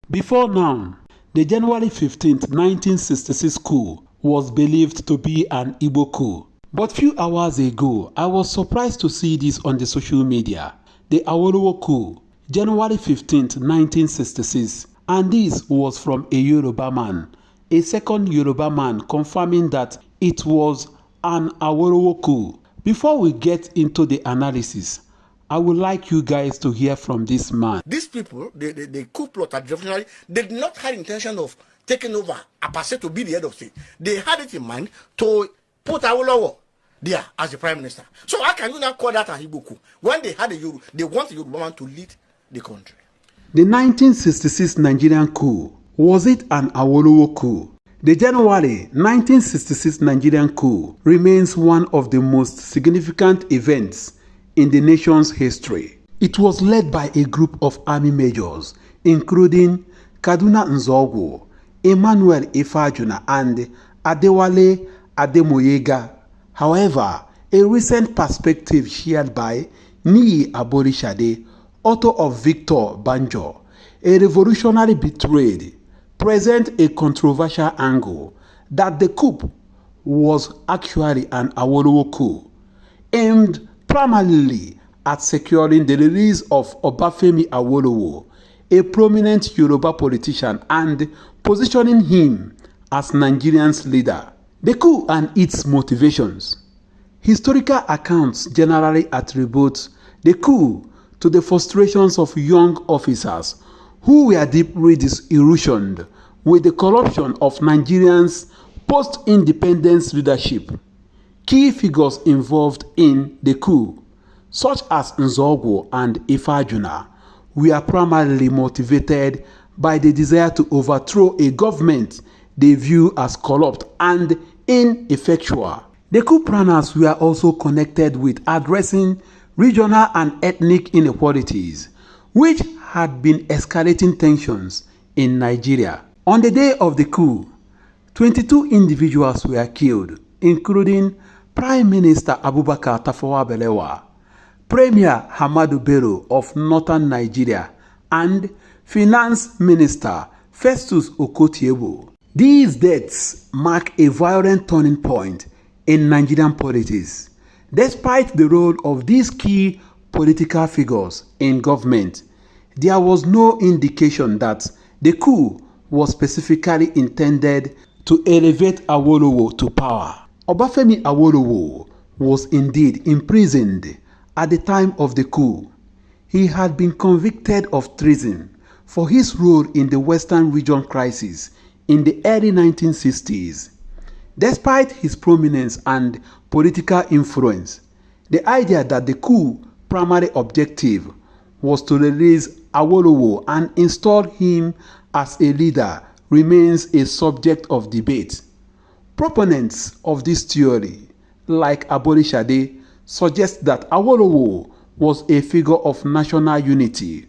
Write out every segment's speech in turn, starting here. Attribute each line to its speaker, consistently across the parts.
Speaker 1: Before now, the January 15th, 1966 coup was believed to be an Igbo coup. But few hours ago, I was surprised to see this on the social media. The Awolowo Coup, January 15th, 1966. And this was from a Yoruba man, a second Yoruba man confirming that it was an Awolowo Coup. Before we get into the analysis, I would like you guys to hear from this man.
Speaker 2: These people, the coup plotter, revolutionary, they did not have intention of taking over Apase to be the head of state. They had it in mind to put Awolowo there as the prime minister. So how can you now call that a Igbo coup when they had they want a Yoruba man to lead the country?
Speaker 1: The 1966 Nigerian coup, was it an Awolowo coup? The January 1966 Nigerian coup remains one of the most significant events in the nation's history. It was led by a group of army majors, including Kaduna Nzogwu, Emmanuel Ifajuna, and Adewale Ademoyega. However, a recent perspective shared by Niyi Aborisade, author of Victor Banjo, a revolutionary betrayed, present a controversial angle that the coup was actually an Awolowo coup, aimed primarily at securing the release of Obafemi Awolowo, a prominent Yoruba politician, and positioning him as Nigeria's leader. The coup and its motivations. Historical accounts generally attribute the coup to the frustrations of young officers who were deeply disillusioned with the corruption of Nigeria's post-independence leadership. Key figures involved in the coup, such as Nzogwu and Ifajuna, were primarily motivated by the desire to overthrow a government they view as corrupt and ineffectual. The coup planners were also connected with addressing regional and ethnic inequalities, which had been escalating tensions in Nigeria. On the day of the coup, 22 individuals were killed, including Prime Minister Abubakar Tafawa Balewa, Premier Hamadu Bello of northern Nigeria, and Finance Minister Festus Okotie-Eboh. These deaths mark a violent turning point in Nigerian politics. Despite the role of these key political figures in government, there was no indication that the coup was specifically intended to elevate Awolowo to power. Obafemi Awolowo was indeed imprisoned at the time of the coup. He had been convicted of treason for his role in the Western Region crisis in the early 1960s. Despite his prominence and political influence, the idea that the coup primary objective was to release Awolowo and install him as a leader remains a subject of debate. Proponents of this theory, like Aborisade, suggest that Awolowo was a figure of national unity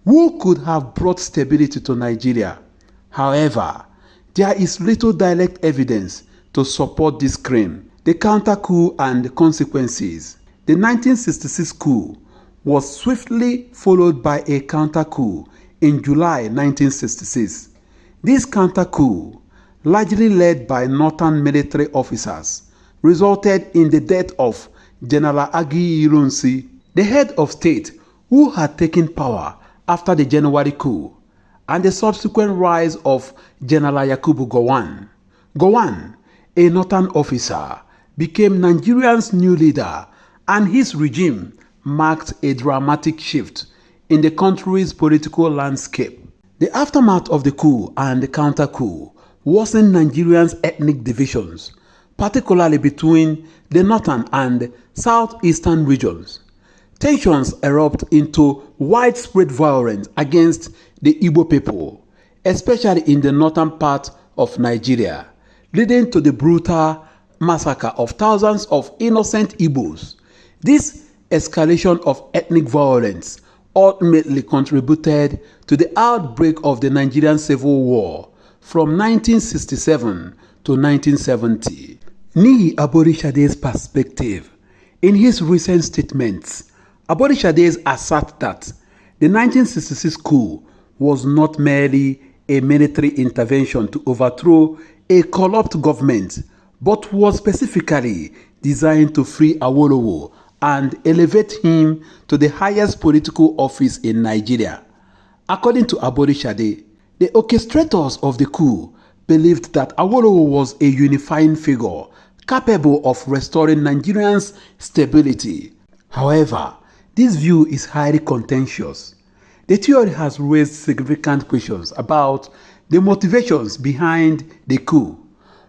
Speaker 1: who could have brought stability to Nigeria. However, there is little direct evidence to support this claim. The counter-coup and the consequences. The 1966 coup was swiftly followed by a counter-coup in July 1966. This counter-coup, largely led by northern military officers, resulted in the death of General Agi Ironsi, the head of state who had taken power after the January coup, and the subsequent rise of General Yakubu Gowon. Gowon, a northern officer, became Nigeria's new leader, and his regime marked a dramatic shift in the country's political landscape. The aftermath of the coup and the counter-coup worsened Nigeria's ethnic divisions, particularly between the northern and southeastern regions. Tensions erupted into widespread violence against the Igbo people, especially in the northern part of Nigeria, leading to the brutal massacre of thousands of innocent Igbos. This escalation of ethnic violence ultimately contributed to the outbreak of the Nigerian Civil War from 1967 to 1970. Niyi Aborisade's perspective. In his recent statements, Aborisade asserts that the 1966 coup was not merely a military intervention to overthrow a corrupt government, but was specifically designed to free Awolowo and elevate him to the highest political office in Nigeria. According to Aborisade, the orchestrators of the coup believed that Awolowo was a unifying figure capable of restoring Nigerians' stability. However, this view is highly contentious. The theory has raised significant questions about the motivations behind the coup.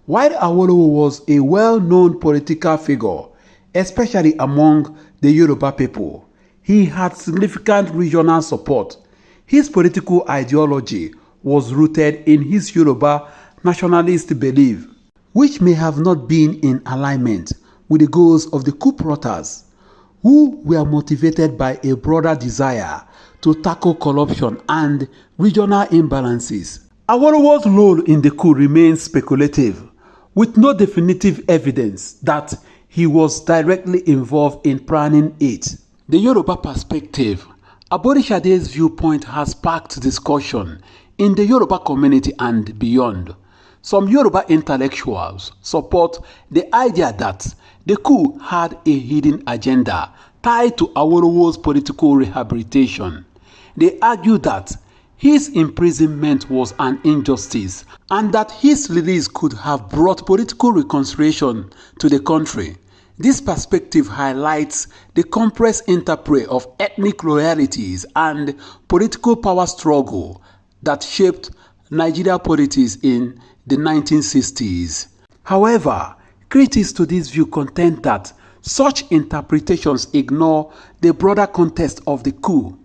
Speaker 1: While Awolowo was a well-known political figure, especially among the Yoruba people, he had significant regional support. His political ideology was rooted in his Yoruba nationalist belief, which may have not been in alignment with the goals of the coup plotters, who were motivated by a broader desire to tackle corruption and regional imbalances. Awolowo's role in the coup remains speculative, with no definitive evidence that he was directly involved in planning it. The Yoruba perspective. Aborisade's viewpoint has sparked discussion in the Yoruba community and beyond. Some Yoruba intellectuals support the idea that the coup had a hidden agenda tied to Awolowo's political rehabilitation. They argue that his imprisonment was an injustice and that his release could have brought political reconciliation to the country. This perspective highlights the complex interplay of ethnic loyalties and political power struggle that shaped Nigeria politics in the 1960s. However, critics to this view contend that such interpretations ignore the broader context of the coup,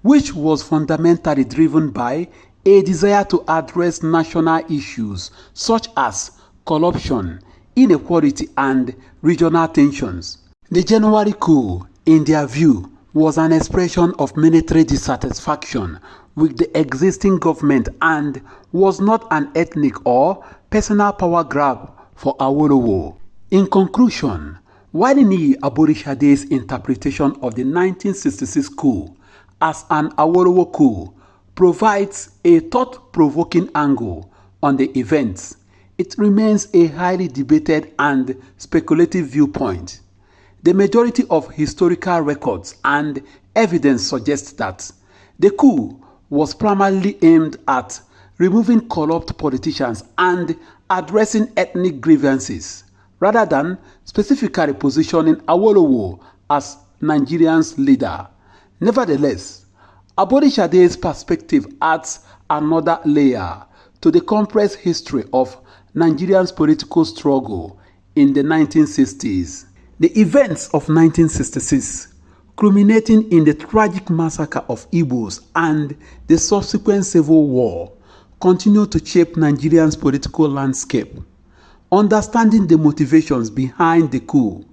Speaker 1: which was fundamentally driven by a desire to address national issues such as corruption, inequality, and regional tensions. The January coup, in their view, was an expression of military dissatisfaction with the existing government and was not an ethnic or personal power grab for Awolowo. In conclusion, while Niyi Aborisade's interpretation of the 1966 coup as an Awolowo coup provides a thought-provoking angle on the events, it remains a highly debated and speculative viewpoint. The majority of historical records and evidence suggests that the coup was primarily aimed at removing corrupt politicians and addressing ethnic grievances, rather than specifically positioning Awolowo as Nigeria's leader. Nevertheless, Aborisade's perspective adds another layer to the complex history of Nigeria's political struggle in the 1960s. The events of 1966, culminating in the tragic massacre of Igbos and the subsequent civil war, continue to shape Nigeria's political landscape. Understanding the motivations behind the coup,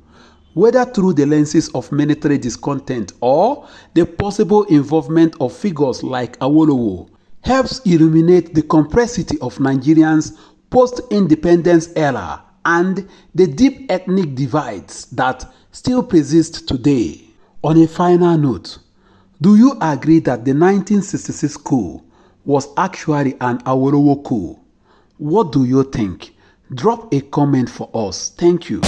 Speaker 1: whether through the lenses of military discontent or the possible involvement of figures like Awolowo, helps illuminate the complexity of Nigerians' post-independence era and the deep ethnic divides that still persist today. On a final note, do you agree that the 1966 coup was actually an Awolowo coup? What do you think? Drop a comment for us. Thank you.